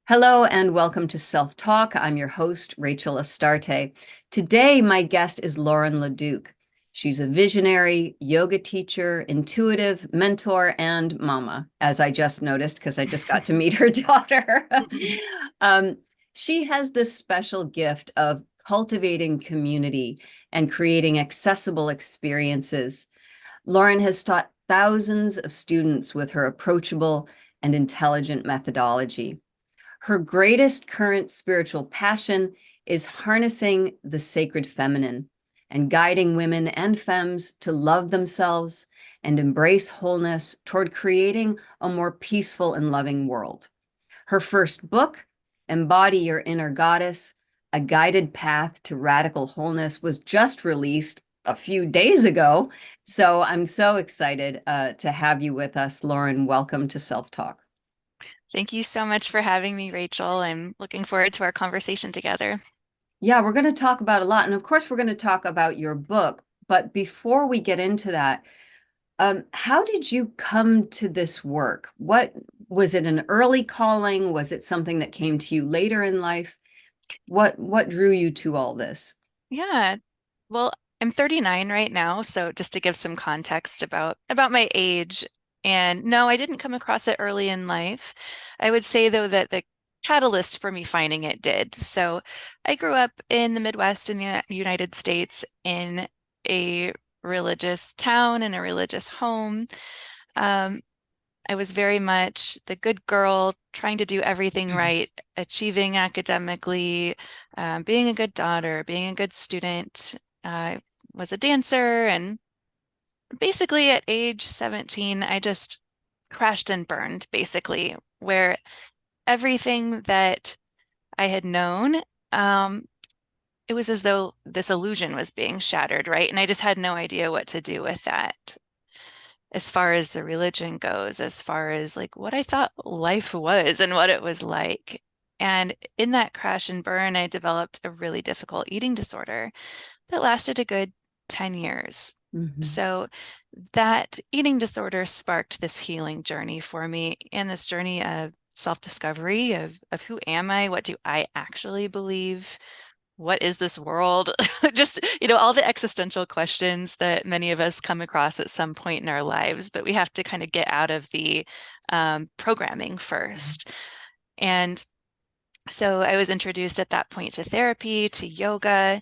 Hello and welcome to Self Talk. I'm your host, Rachel Astarte. Today, my guest is Lauren Leduc. She's a visionary, yoga teacher, intuitive, mentor, and mama, as I just noticed because I just got to meet her daughter. um, she has this special gift of cultivating community and creating accessible experiences. Lauren has taught thousands of students with her approachable and intelligent methodology. Her greatest current spiritual passion is harnessing the sacred feminine and guiding women and femmes to love themselves and embrace wholeness toward creating a more peaceful and loving world. Her first book, Embody Your Inner Goddess, A Guided Path to Radical Wholeness, was just released a few days ago. So I'm so excited to have you with us, Lauren. Welcome to Self Talk. Thank you so much for having me, Rachel. I'm looking forward to our conversation together. Yeah, we're going to talk about a lot. And of course, we're going to talk about your book. But before we get into that, how did you come to this work? What was it, an early calling? Was it something that came to you later in life? What drew you to all this? Yeah, well, I'm 39 right now, so just to give some context about my age. And no, I didn't come across it early in life. I would say though that the catalyst for me finding it did. So I grew up in the Midwest in the United States in a religious town in a religious home. Um, I was very much the good girl, trying to do everything right, achieving academically, being a good daughter, being a good student. I was a dancer, and basically at age 17, I just crashed and burned, basically, where everything that I had known, it was as though this illusion was being shattered, right? And I just had no idea what to do with that as far as the religion goes, as far as like what I thought life was and what it was like. And in that crash and burn, I developed a really difficult eating disorder that lasted a good 10 years. Mhm. So that eating disorder sparked this healing journey for me and this journey of self-discovery of who am I? What do I actually believe? What is this world? Just, all the existential questions that many of us come across at some point in our lives, but we have to kind of get out of the programming first. And so I was introduced at that point to therapy, to yoga,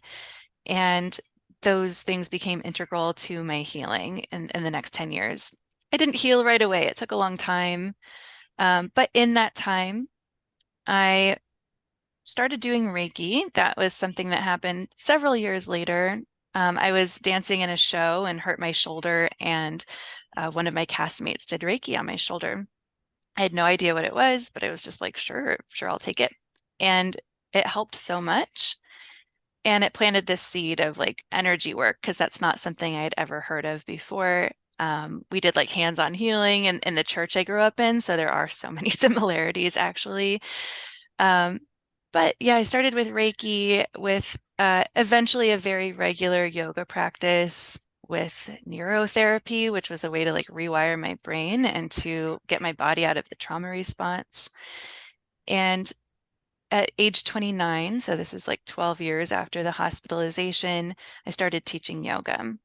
and those things became integral to my healing in the next 10 years. I didn't heal right away. It took a long time. But in that time, I started doing Reiki. That was something that happened several years later. I was dancing in a show and hurt my shoulder, and one of my castmates did Reiki on my shoulder. I had no idea what it was, but I was just like, sure, sure, I'll take it. And it helped so much. And it planted this seed of like energy work because that's not something I'd ever heard of before. We did like hands-on healing in the church I grew up in, so there are so many similarities actually. Um, but yeah, I started with Reiki, with eventually a very regular yoga practice, with neurotherapy, which was a way to like rewire my brain and to get my body out of the trauma response. And at age 29, so this is like 12 years after the hospitalization, I started teaching yoga.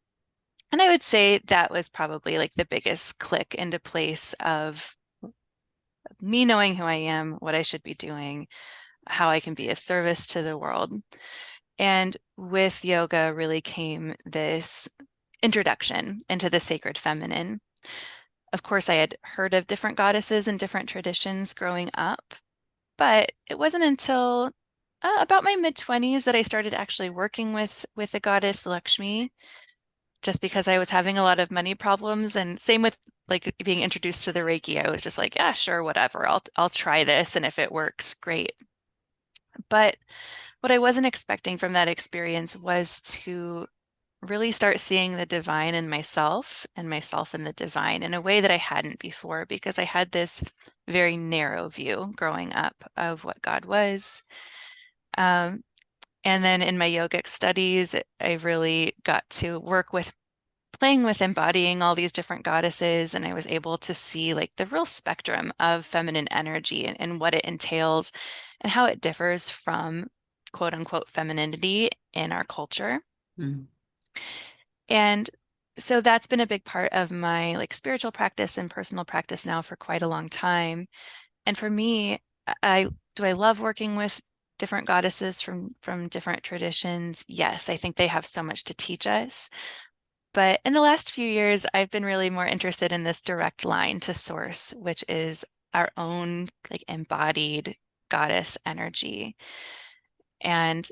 And I would say that was probably like the biggest click into place of me knowing who I am, what I should be doing, how I can be of service to the world. And with yoga really came this introduction into the sacred feminine. Of course, I had heard of different goddesses and different traditions growing up, but it wasn't until about my mid-20s that I started actually working with the goddess Lakshmi, just because I was having a lot of money problems. And same with like being introduced to the Reiki, I was just like, yeah, sure, whatever. I'll try this, and if it works, great. But what I wasn't expecting from that experience was to really start seeing the divine in myself and myself in the divine in a way that I hadn't before, because I had this very narrow view growing up of what God was. Um, and then in my yogic studies, I really got to work with playing with embodying all these different goddesses, and I was able to see like the real spectrum of feminine energy and what it entails and how it differs from quote unquote femininity in our culture. Mm. And so that's been a big part of my like spiritual practice and personal practice now for quite a long time. And for me, I love working with different goddesses from different traditions? Yes, I think they have so much to teach us. But in the last few years, I've been really more interested in this direct line to source, which is our own like embodied goddess energy. And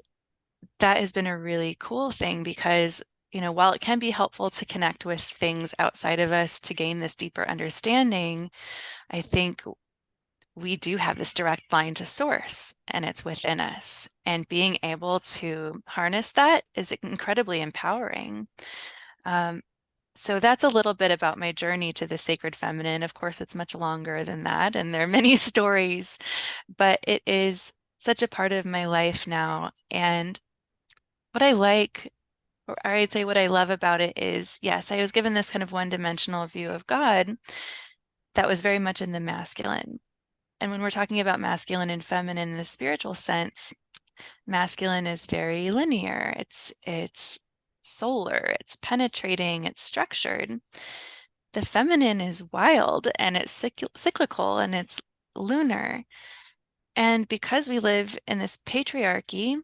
that has been a really cool thing because, while it can be helpful to connect with things outside of us to gain this deeper understanding, I think we do have this direct line to source and it's within us. And being able to harness that is incredibly empowering. Um, so that's a little bit about my journey to the sacred feminine. Of course, it's much longer than that, and there are many stories, but it is such a part of my life now. And what I like, or I'd say what I love about it is, yes, I was given this kind of one-dimensional view of God that was very much in the masculine. And when we're talking about masculine and feminine in the spiritual sense, masculine is very linear. It's solar, it's penetrating, it's structured. The feminine is wild and it's cyclical and it's lunar. And because we live in this patriarchy,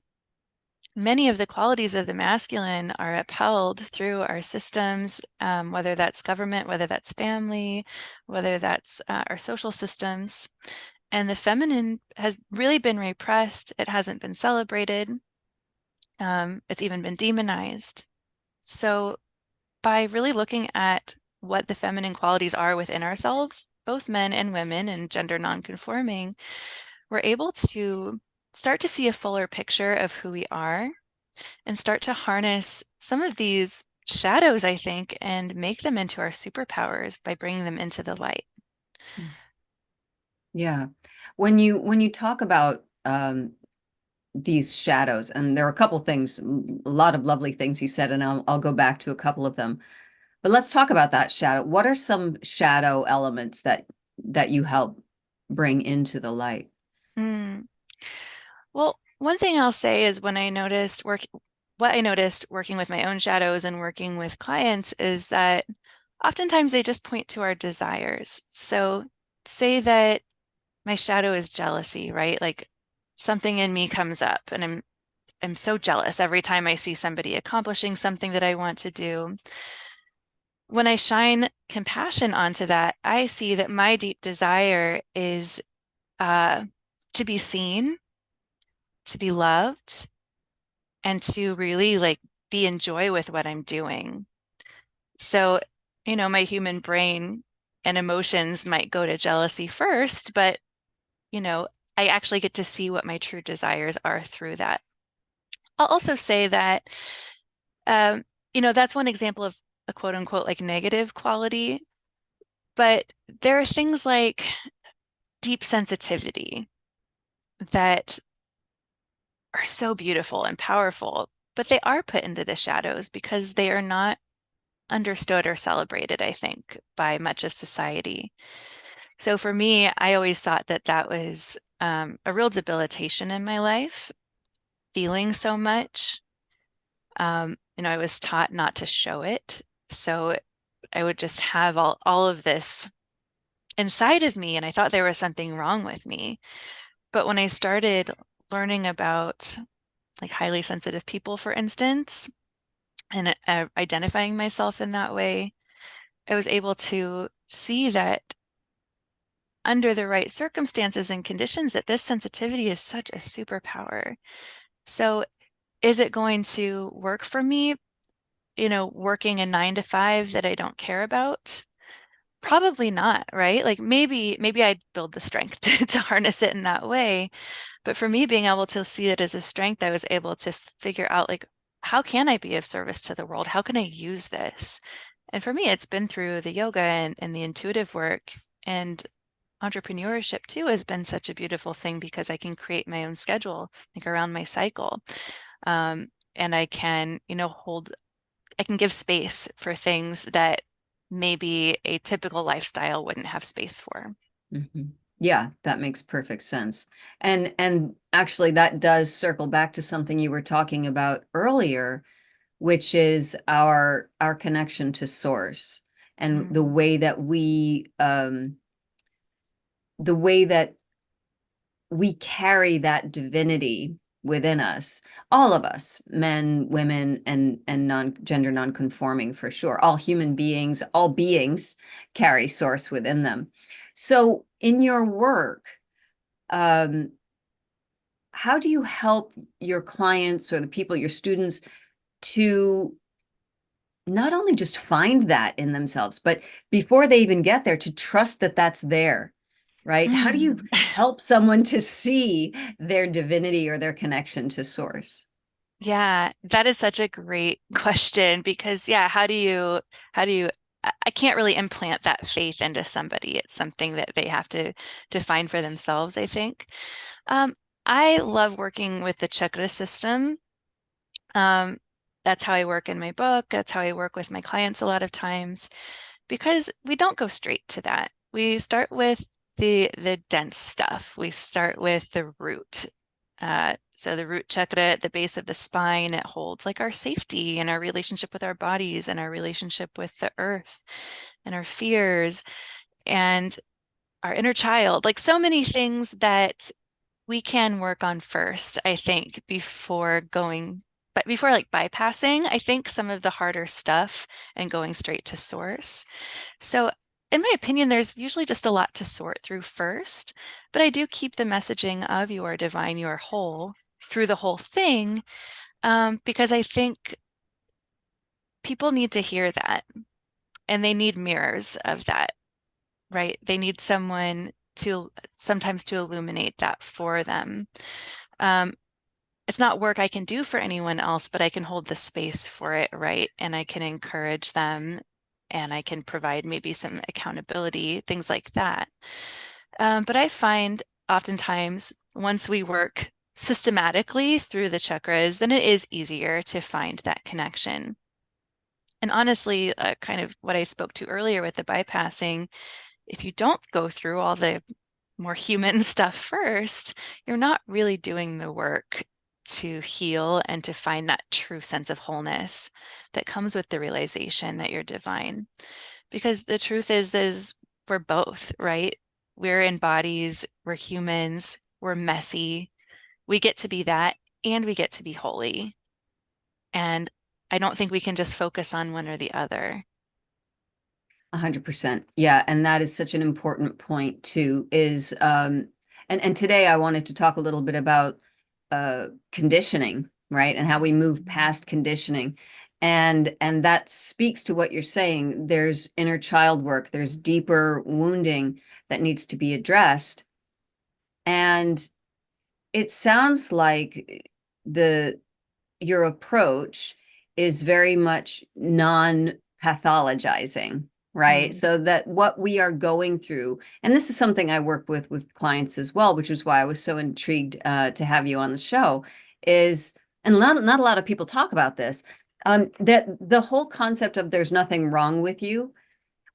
many of the qualities of the masculine are upheld through our systems, whether that's government, whether that's family, whether that's our social systems. And the feminine has really been repressed. It hasn't been celebrated. It's even been demonized. So by really looking at what the feminine qualities are within ourselves, both men and women and gender nonconforming, we're able to start to see a fuller picture of who we are and start to harness some of these shadows, I think, and make them into our superpowers by bringing them into the light. Yeah. When you talk about these shadows, and there are a couple things, a lot of lovely things you said, and I'll go back to a couple of them. But let's talk about that shadow. What are some shadow elements that you help bring into the light? Mm. Well, one thing I'll say is what I noticed working with my own shadows and working with clients is that oftentimes they just point to our desires. So say that my shadow is jealousy, right? Like something in me comes up and I'm so jealous every time I see somebody accomplishing something that I want to do. When I shine compassion onto that, I see that my deep desire is uh, to be seen, to be loved, and to really like be in joy with what I'm doing. So, my human brain and emotions might go to jealousy first, but, you know, I actually get to see what my true desires are through that. I'll also say that, um, that's one example of a quote unquote like negative quality, but there are things like deep sensitivity that are so beautiful and powerful, but they are put into the shadows because they are not understood or celebrated, I think, by much of society. So for me, I always thought that that was a real debilitation in my life, feeling so much. I was taught not to show it. So I would just have all of this inside of me, and I thought there was something wrong with me. But when I started learning about like highly sensitive people, for instance, and identifying myself in that way, I was able to see that under the right circumstances and conditions, that this sensitivity is such a superpower. So is it going to work for me, working a 9 to 5 that I don't care about? Probably not, right? Like maybe I'd build the strength to harness it in that way. But for me, being able to see it as a strength, I was able to figure out like, how can I be of service to the world? How can I use this? And for me, it's been through the yoga and the intuitive work, and entrepreneurship too has been such a beautiful thing because I can create my own schedule, like around my cycle. And I can, hold I can give space for things that maybe a typical lifestyle wouldn't have space for. Mhm. Yeah, that makes perfect sense. And actually that does circle back to something you were talking about earlier, which is our connection to source and Mm. the way that we carry that divinity within us, all of us, men, women, and non-gender non-conforming for sure. All human beings, all beings carry source within them. So in your work, um, how do you help your clients or the people, your students, to not only just find that in themselves, but before they even get there, to trust that that's there, right? How do you Mm. help someone to see their divinity or their connection to source? Yeah, that is such a great question because yeah, how do you I can't really implant that faith into somebody. It's something that they have to find for themselves, I think. Um, I love working with the chakra system. Um, that's how I work in my book. That's how I work with my clients a lot of times because we don't go straight to that. We start with the dense stuff. We start with the root. So the root chakra at the base of the spine, it holds like our safety and our relationship with our bodies and our relationship with the earth and our fears and our inner child, like so many things that we can work on first, I think, but before like bypassing, I think some of the harder stuff and going straight to source. So, in my opinion, there's usually just a lot to sort through first, but I do keep the messaging of you are divine, you are whole through the whole thing, because I think people need to hear that and they need mirrors of that, right? They need someone to sometimes to illuminate that for them. Um, it's not work I can do for anyone else, but I can hold the space for it, right? And I can encourage them and I can provide maybe some accountability, things like that. But I find oftentimes once we work systematically through the chakras, then it is easier to find that connection. And honestly, kind of what I spoke to earlier with the bypassing, if you don't go through all the more human stuff first, you're not really doing the work to heal and to find that true sense of wholeness that comes with the realization that you're divine. Because the truth is we're both, right? We're in bodies, we're humans, we're messy. We get to be that and we get to be holy. And I don't think we can just focus on one or the other. 100%. Yeah, and that is such an important point too, is and today I wanted to talk a little bit about conditioning, right? And how we move past conditioning. And that speaks to what you're saying. There's inner child work, there's deeper wounding that needs to be addressed. And it sounds like the your approach is very much non-pathologizing, right? Mm, So that what we are going through, and this is something I work with clients as well, which is why I was so intrigued to have you on the show, is, and not a lot of people talk about this, that the whole concept of there's nothing wrong with you,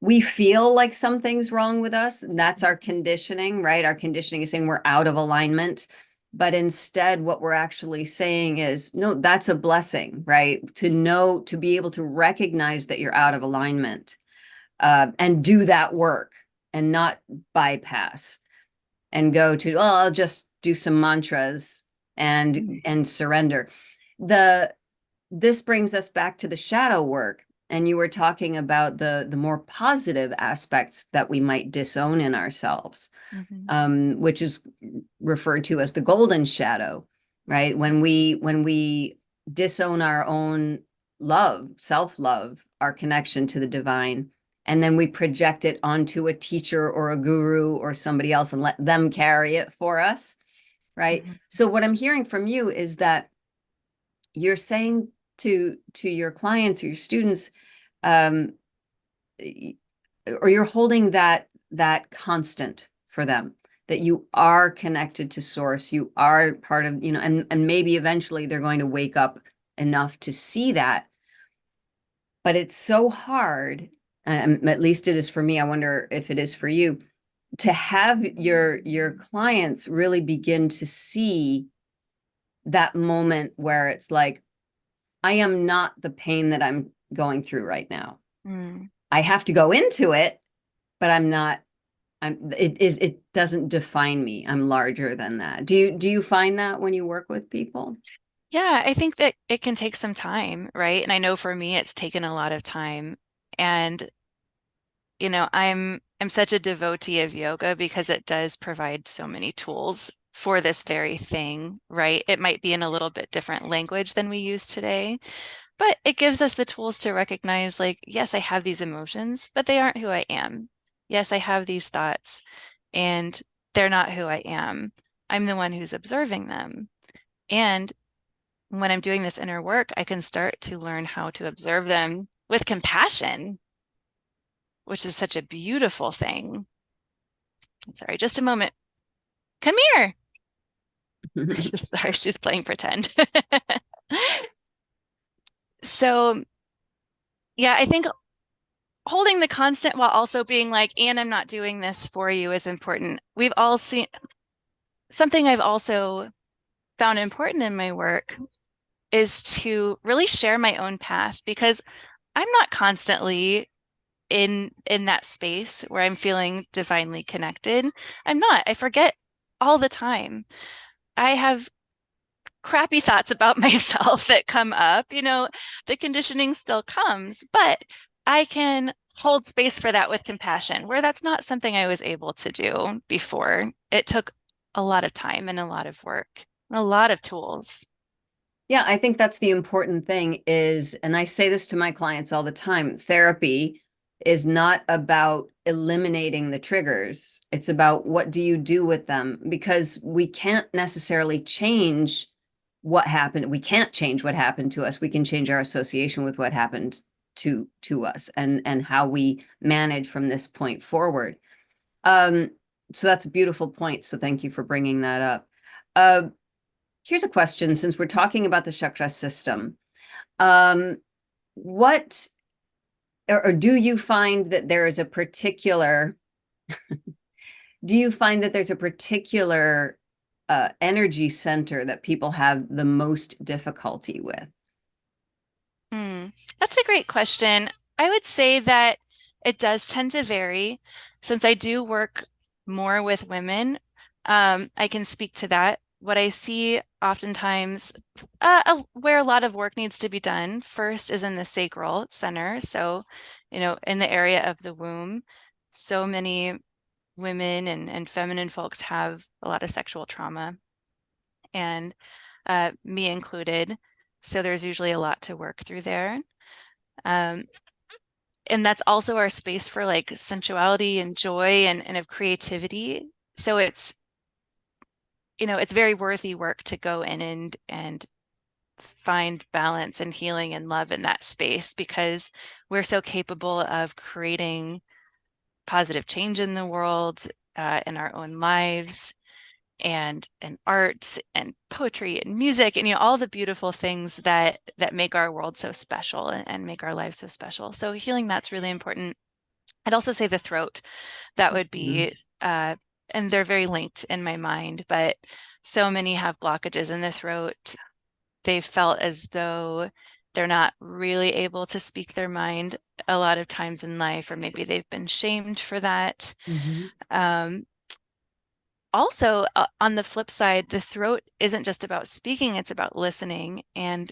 we feel like something's wrong with us. And that's our conditioning, right? Our conditioning is saying we're out of alignment. But instead, what we're actually saying is, no, that's a blessing, right? To know, to be able to recognize that you're out of alignment and do that work and not bypass and go to, oh, I'll just do some mantras and surrender. The This brings us back to the shadow work. And you were talking about the more positive aspects that we might disown in ourselves, mhm, which is referred to as the golden shadow, right? When we disown our own love, self-love, our connection to the divine, and then we project it onto a teacher or a guru or somebody else and let them carry it for us, right? mhm, So what I'm hearing from you is that you're saying to your clients or your students, um, or you're holding that constant for them, that you are connected to source, you are part of, and maybe eventually they're going to wake up enough to see that. but it's so hard, at least it is for me. I wonder if it is for you, to have your clients really begin to see that moment where it's like, I am not the pain that I'm going through right now. Mm. I have to go into it, but I'm not, it doesn't define me. I'm larger than that. Do you find that when you work with people? Yeah, I think that it can take some time, right? And I know for me, it's taken a lot of time. And, I'm such a devotee of yoga because it does provide so many tools for this very thing, right? It might be in a little bit different language than we use today, but it gives us the tools to recognize, like, yes, I have these emotions, but they aren't who I am. Yes, I have these thoughts, and they're not who I am. I'm the one who's observing them. And when I'm doing this inner work, I can start to learn how to observe them with compassion, which is such a beautiful thing. Sorry, just a moment. Come here. Sorry, she's playing pretend. So, yeah, I think holding the constant while also being like, and I'm not doing this for you is important. We've all seen something I've also found important in my work is to really share my own path because I'm not constantly in that space where I'm feeling divinely connected. I'm not. I forget all the time. I have crappy thoughts about myself that come up. The conditioning still comes, but I can hold space for that with compassion, where that's not something I was able to do before. It took a lot of time and a lot of work, and a lot of tools. Yeah, I think that's the important thing is, and I say this to my clients all the time, therapy is not about eliminating the triggers. It's about what do you do with them? Because we can't necessarily change what happened. We can't change what happened to us. We can change our association with what happened to us and how we manage from this point forward. Um, so that's a beautiful point. So thank you for bringing that up. Uh, Here's a question, since we're talking about the chakra system. Um, what or do you find that there is a particular, do you find that there's a particular energy center that people have the most difficulty with? That's a great question. I would say that it does tend to vary. Since I do work more with women, I can speak to that. What I see oftentimes, where a lot of work needs to be done first is in the sacral center. So, in the area of the womb, so many women and feminine folks have a lot of sexual trauma, and me included. So there's usually a lot to work through there. Um, and that's also our space for like sensuality and joy and of creativity. So it's very worthy work to go in and find balance and healing and love in that space because we're so capable of creating positive change in the world, in our own lives, and art and poetry and music and all the beautiful things that make our world so special and make our lives so special. So healing, that's really important. I'd also say the throat, that would Mhm. be and they're very linked in my mind, but so many have blockages in the throat. They've felt as though they're not really able to speak their mind a lot of times in life, or maybe they've been shamed for that. Mhm. Um, Also, on the flip side, the throat isn't just about speaking, it's about listening. And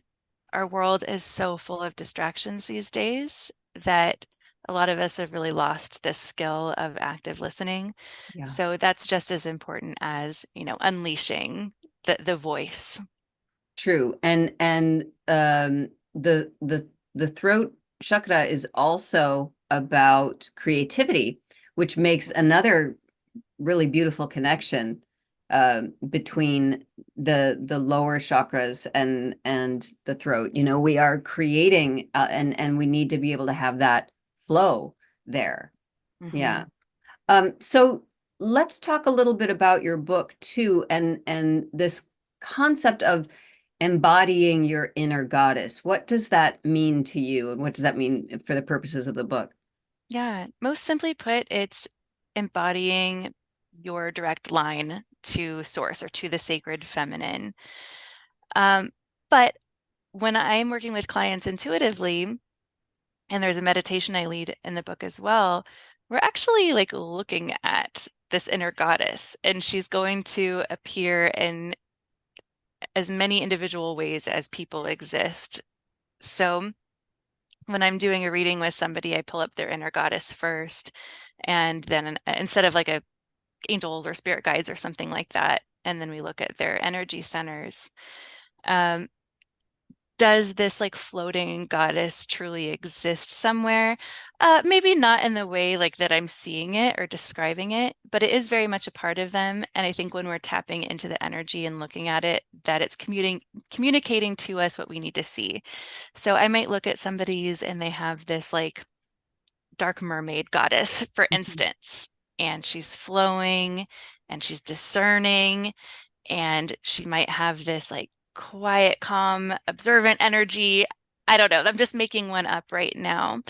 our world is so full of distractions these days that a lot of us have really lost this skill of active listening. Yeah, So that's just as important as, unleashing the voice. true. And the throat chakra is also about creativity, which makes another really beautiful connection between the lower chakras and the throat. We are creating and we need to be able to have that flow there. Yeah. Mhm. So let's talk a little bit about your book too, and this concept of Embodying your inner goddess. What does that mean to you? And what does that mean for the purposes of the book? Yeah, most simply put, it's embodying your direct line to source or to the sacred feminine. But when I'm working with clients intuitively, and there's a meditation I lead in the book as well, we're actually like looking at this inner goddess, and she's going to appear in as many individual ways as people exist. So when I'm doing a reading with somebody, I pull up their inner goddess first, and then instead of like a angels or spirit guides or something like that, and then we look at their energy centers. Um, does this like floating goddess truly exist somewhere? Maybe not in the way like that I'm seeing it or describing it, but it is very much a part of them. And I think when we're tapping into the energy and looking at it, that it's communicating to us what we need to see. So I might look at somebody's and they have this like dark mermaid goddess, for instance, and she's flowing and she's discerning, and she might have this like quiet, calm, observant energy. I don't know. I'm just making one up right now.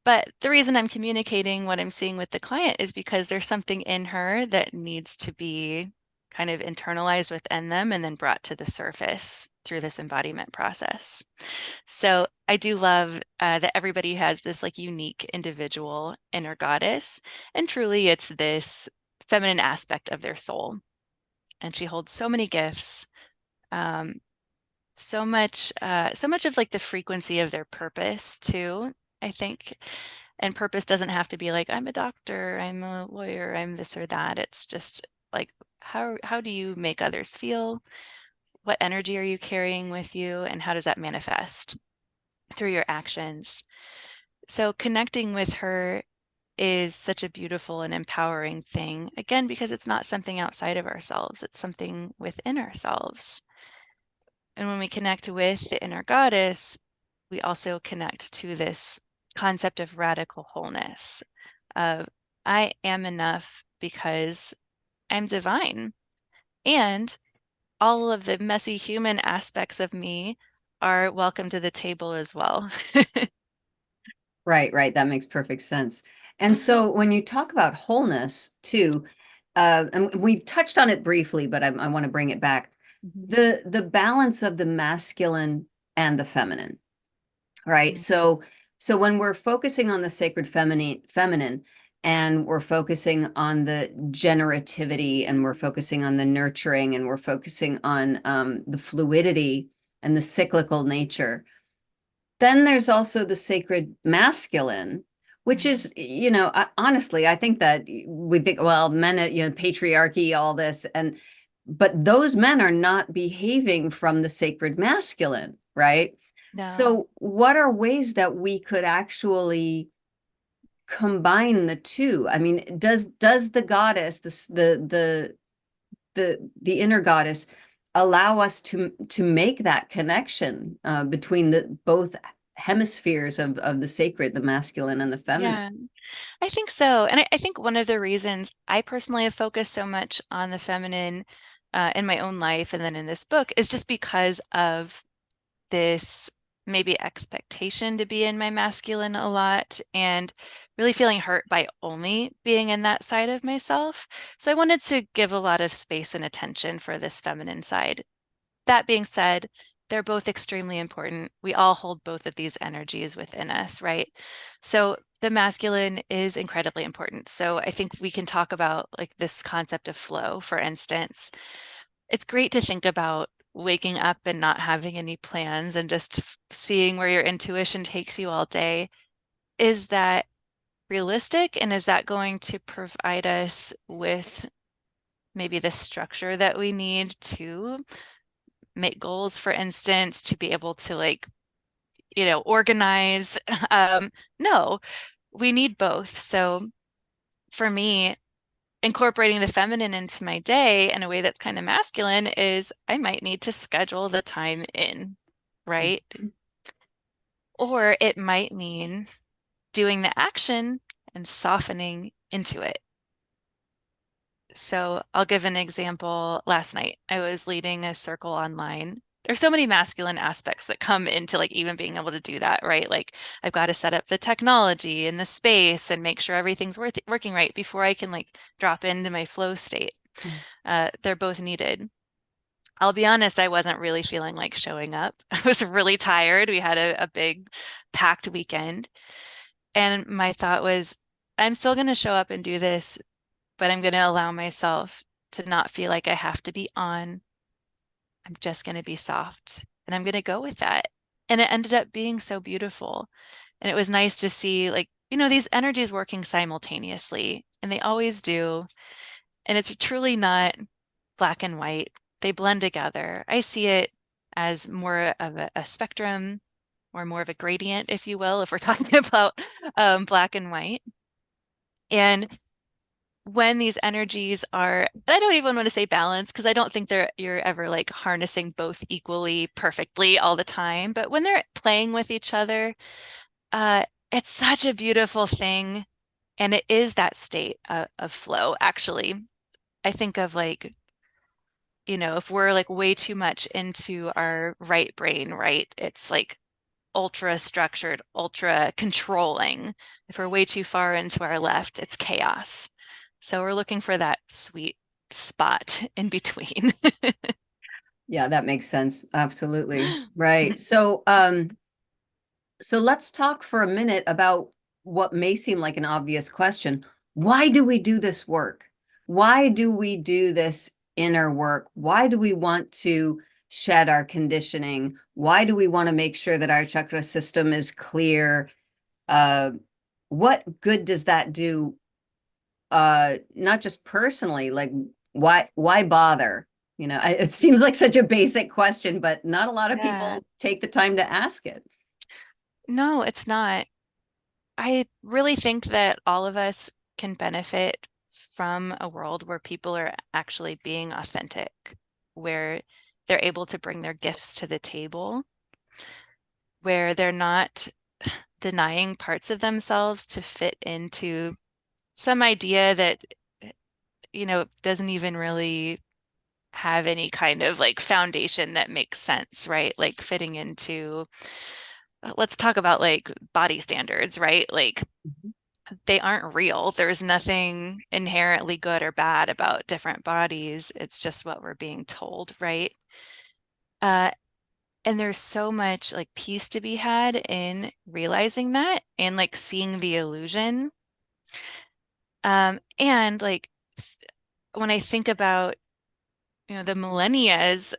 But the reason I'm communicating what I'm seeing with the client is because there's something in her that needs to be kind of internalized within them and then brought to the surface through this embodiment process. So I do love that everybody has this like unique individual inner goddess, and truly it's this feminine aspect of their soul. And she holds so many gifts, um, so much of like the frequency of their purpose too, I think. And purpose doesn't have to be like, I'm a doctor, I'm a lawyer, I'm this or that. It's just like, how do you make others feel? What energy are you carrying with you? And how does that manifest through your actions? So connecting with her is such a beautiful and empowering thing, again, because it's not something outside of ourselves, it's something within ourselves. And when we connect with the inner goddess, we also connect to this concept of radical wholeness, of I am enough because I'm divine. And all of the messy human aspects of me are welcome to the table as well. Right, right. That makes perfect sense. And Mhm, so when you talk about wholeness too, and we touched on it briefly, but I want to bring it back. mhm, The balance of the masculine and the feminine, right? mhm. So when we're focusing on the sacred feminine, and we're focusing on the generativity, and we're focusing on the nurturing, and we're focusing on the fluidity and the cyclical nature. Then there's also the sacred masculine, which is, honestly, I think that we think, well, men, patriarchy, all this, but those men are not behaving from the sacred masculine, right? No. So, what are ways that we could actually combine the two? I mean, does the goddess, the inner goddess, allow us to make that connection between the both hemispheres of the sacred, the masculine and the feminine? Yeah, I think so. And I think one of the reasons I personally have focused so much on the feminine in my own life and then in this book is just because of this maybe expectation to be in my masculine a lot and really feeling hurt by only being in that side of myself. So I wanted to give a lot of space and attention for this feminine side. That being said, they're both extremely important. We all hold both of these energies within us, right? So the masculine is incredibly important. So I think we can talk about like this concept of flow, for instance. It's great to think about waking up and not having any plans and just seeing where your intuition takes you all day. Is that realistic? And is that going to provide us with maybe the structure that we need to make goals, for instance, to be able to like, organize? No, we need both. So for me, incorporating the feminine into my day in a way that's kind of masculine is I might need to schedule the time in, right? Or it might mean doing the action and softening into it. So I'll give an example. Last night, I was leading a circle online there's so many masculine aspects that come into like even being able to do that, right? Like I've got to set up the technology and the space and make sure everything's working right before I can like drop into my flow state. Mm. They're both needed. I'll be honest, I wasn't really feeling like showing up. I was really tired. We had a big packed weekend. And my thought was, I'm still going to show up and do this, but I'm going to allow myself to not feel like I have to be on. I'm just going to be soft and I'm going to go with that. And it ended up being so beautiful. And it was nice to see, like, these energies working simultaneously, and they always do. And it's truly not black and white. They blend together. I see it as more of a spectrum or more of a gradient, if you will, if we're talking about black and white. And when these energies are, I don't even want to say balance because I don't think you're ever like harnessing both equally perfectly all the time, but when they're playing with each other, uh, it's such a beautiful thing. And it is that state of flow, actually. I think of like, if we're like way too much into our right brain, right? It's like ultra structured, ultra controlling. If we're way too far into our left, it's chaos. So we're looking for that sweet spot in between. Yeah, that makes sense. Absolutely. Right. So let's talk for a minute about what may seem like an obvious question. Why do we do this work? Why do we do this inner work? Why do we want to shed our conditioning? Why do we want to make sure that our chakra system is clear? Uh, what good does that do? Not just personally, like why bother? It seems like such a basic question, but not a lot of Yeah. people take the time to ask it. No, it's not. I really think that all of us can benefit from a world where people are actually being authentic, where they're able to bring their gifts to the table, where they're not denying parts of themselves to fit into some idea that, doesn't even really have any kind of like foundation that makes sense, right? Like fitting into, let's talk about like body standards, right? Like Mhm. they aren't real. There's nothing inherently good or bad about different bodies. It's just what we're being told, right? Uh, and there's so much like peace to be had in realizing that and like seeing the illusion. And like when I think about, the millennias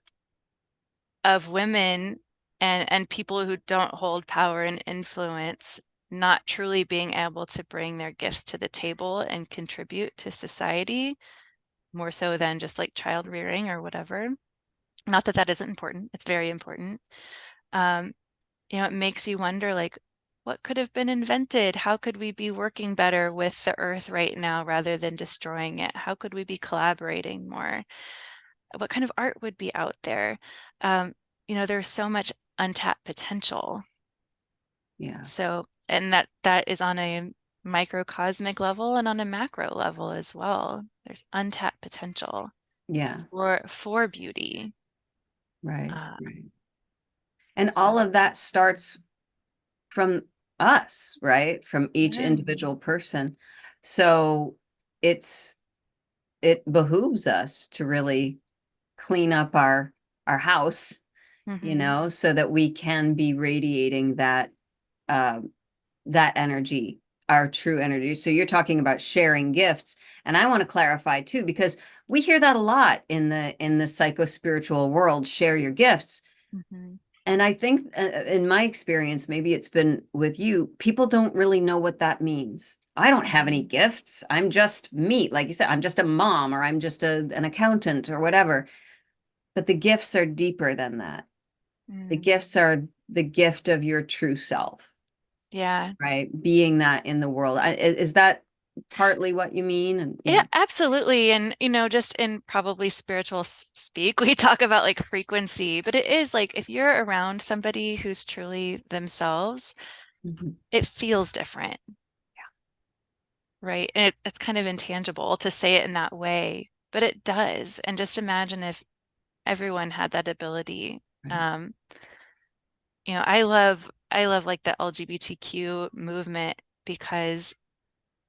of women and people who don't hold power and influence not truly being able to bring their gifts to the table and contribute to society more so than just like child rearing or whatever. Not that that isn't important. It's very important. Um, it makes you wonder like what could have been invented? How could we be working better with the earth right now rather than destroying it? How could we be collaborating more? What kind of art would be out there? There's so much untapped potential. Yeah. So, and that is on a microcosmic level and on a macro level as well. There's untapped potential Yeah. for beauty. Right. Uh, Right. And so all of that starts from us, right? From each yeah. individual person. So it's it behooves us to really clean up our house, Hmm. so that we can be radiating um, that energy, our true energy. So you're talking about sharing gifts, and I want to clarify too, because we hear that a lot in the psycho spiritual world. Share your gifts. Hmm. And I think, in my experience, maybe it's been with you, people don't really know what that means. I don't have any Hmm. gifts. I'm just me. Like you said, I'm just a mom, or I'm just an accountant or whatever. But the gifts are deeper than that. The Mm. gifts are the gift of your true self, Yeah. right? Being that in the world. Is that partly what you mean? And Yeah, yeah. absolutely. And, just in probably spiritual speak, we talk about like frequency, but it is like if you're around somebody who's truly themselves, Mhm. it feels different, right? And it's kind of intangible to say it in that way, but it does. And just imagine if everyone had that ability. Right. Um, I love like the LGBTQ movement because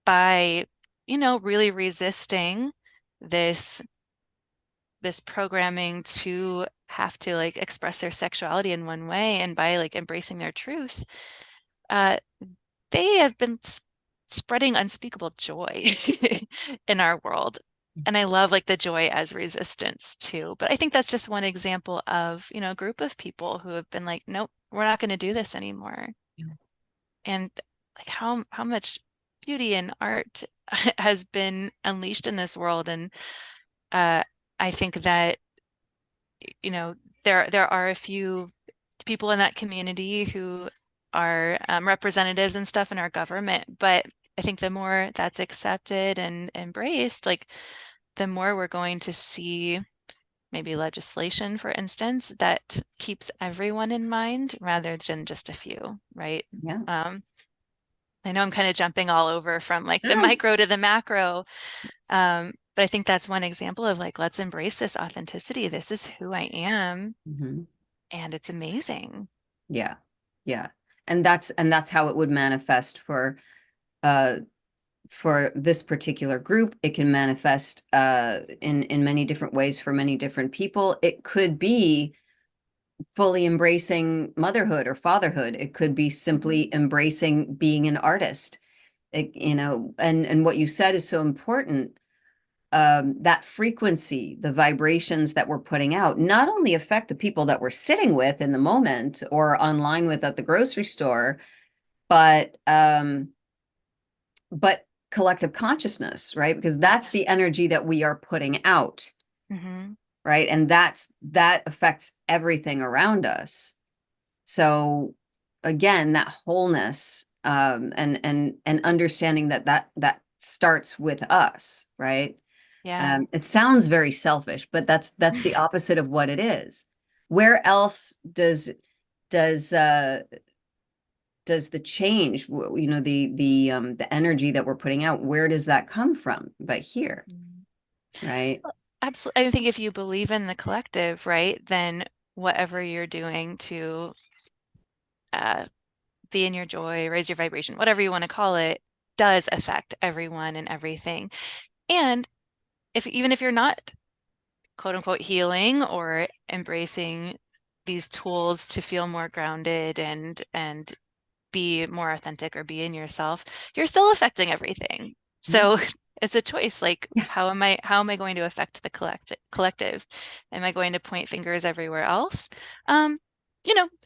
by, really resisting this this programming to have to like express their sexuality in one way and by like embracing their truth, uh, they have been spreading unspeakable joy in our world. And I love like the joy as resistance too. But I think that's just one example of, a group of people who have been like, nope, we're not going to do this anymore. Yeah. And like how much beauty and art has been unleashed in this world. And uh, I think that, you know, there are a few people in that community who are representatives and stuff in our government, but I think the more that's accepted and embraced, like the more we're going to see maybe legislation, for instance, that keeps everyone in mind rather than just a few, right? Yeah. Um, I know I'm kind of jumping all over from like the Yeah. micro to the macro, but I think that's one example of like, let's embrace this authenticity. This is who I am, Mhm. and it's amazing. Yeah. Yeah. And that's how it would manifest uh for this particular group. It can manifest in many different ways for many different people. It could be fully embracing motherhood or fatherhood. It could be simply embracing being an artist. And what you said is so important. That frequency, the vibrations that we're putting out, not only affect the people that we're sitting with in the moment or online with at the grocery store, but but collective consciousness, right? Because that's Yes. the energy that we are putting out, Hmm. right? And that affects everything around us. So again, that wholeness, and understanding that starts with us, right? Yeah. It sounds very selfish, but that's the opposite of what it is. Where else does does the change, the energy that we're putting out, where does that come from? But here, Mm. right? Absolutely. I think if you believe in the collective, right, then whatever you're doing to uh, be in your joy, raise your vibration, whatever you want to call it, does affect everyone and everything. And if even if you're not quote unquote healing or embracing these tools to feel more grounded and be more authentic or be in yourself, you're still affecting everything. Yeah. So it's a choice. Like, Yeah. how am I going to affect the collective? Am I going to point fingers everywhere else? Um,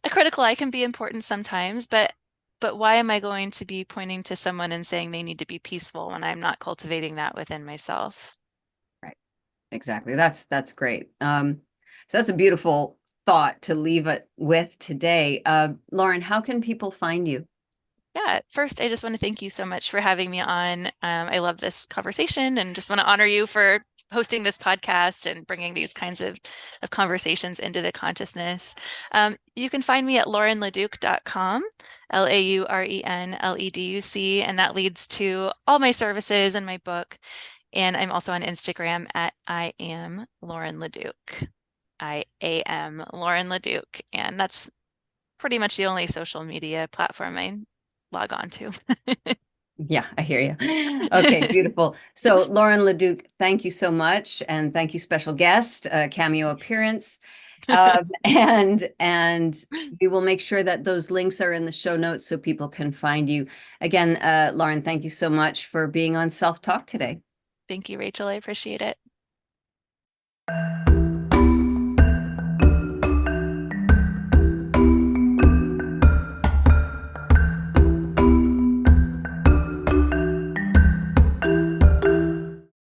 a critical eye can be important sometimes, but why am I going to be pointing to someone and saying they need to be peaceful when I'm not cultivating that within myself? Right. Exactly. That's great. So that's a beautiful thought to leave it with today. Lauren, how can people find you? Yeah, first, I just want to thank you so much for having me on. I love this conversation and just want to honor you for hosting this podcast and bringing these kinds of conversations into the consciousness. You can find me at laurenleduc.com, LAURENLEDUC, and that leads to all my services and my book. And I'm also on Instagram at I am Lauren Leduc. I am Lauren Leduc. And that's pretty much the only social media platform I log on to. Yeah, I hear you. Okay, beautiful. So, Lauren Leduc, thank you so much, and thank you, special guest, cameo appearance, and we will make sure that those links are in the show notes so people can find you. Again, Lauren, thank you so much for being on Self Talk today. Thank you, Rachel. I appreciate it.